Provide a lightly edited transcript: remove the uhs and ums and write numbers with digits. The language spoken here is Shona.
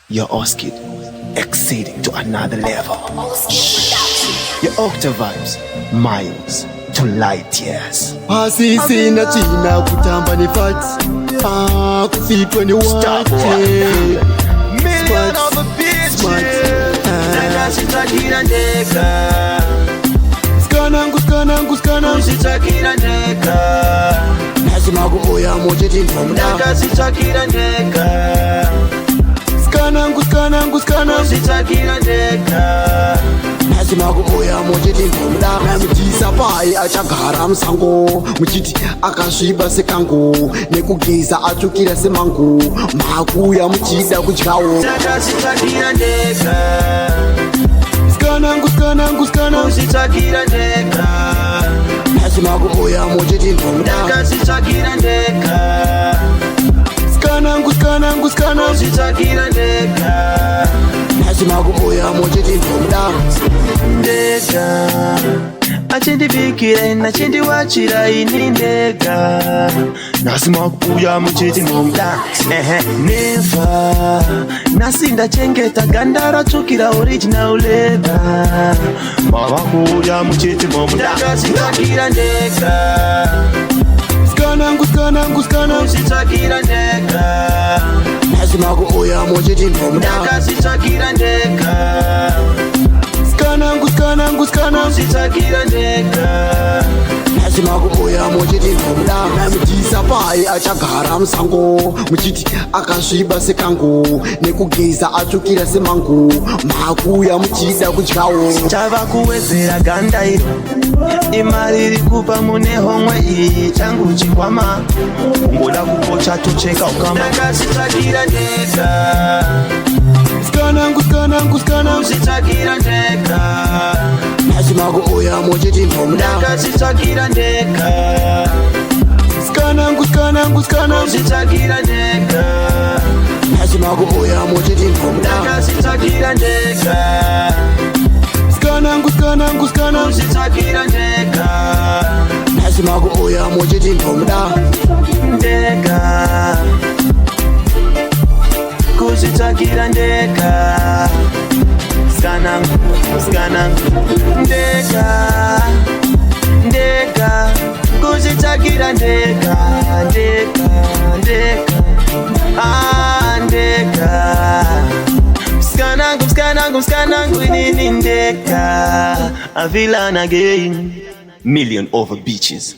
Your Oskid exceeding to another level. Your Octavibes miles to light years. Asisi na china kutamba ni facts. Kufitwa ni wate. Million of a bitches. Naka sitakira ndeka. Skanangu sitakira ndeka. Lazima kuboya mojeti mfamda. Naka sitakira ndeka. Skanangu sitakira ndeka. Lazima kuboya mojeti mfamda. Namjisa pai achagara msango. Mchiti akashiba sekango. Nekugeza atukira semango. Makuya mchida kuchikawo. Naka sitakira ndeka. Skanangu sitakira ndeka. Lazima kuboya mojeti mfamda. Naka sitakira ndeka. Skanangu sitakira ndeka. Lazima kuboya mojeti mfamda. Ndeka achindibikira nachindiwachira ini ndeka. Lazima kubuya mojeti mfamda. Never nasinda chengeta gandara chukira original leather. Mama kubuya mojeti mfamda. Naka sitakira ndeka. Skanangu sitakira ndeka. Lazima kuboya mojeti mfamda. Naka sitakira ndeka. Skanangu sitakira ndeka. Lazima kuboya mojeti mfamda. Namjisa pai achagara msango. Mchiti akashiba sekango. Nekugeza atukira semango. Makuya mchida kuchikawo. Chava kuwezera ganda iro. Imari iri kupa mune homwe iyi. Changu chikwama ngoda kupocha tocheka ukama. Naka sitakira ndeka. Skanangu sitakira ndeka. Lazima kuboya mojeti mfamda. Naka sitakira ndeka. Skanangu sitakira ndeka. Lazima kuboya mojeti mfamda. Naka sitakira ndeka. Skanangu sitakira ndeka. Lazima kuboya mojeti mfamda. Ndeka kusitakira ndeka. Skanangu ndeka kusitakira ndeka. Ndeka Skanangu inini ndeka. A villain again. Million over beaches.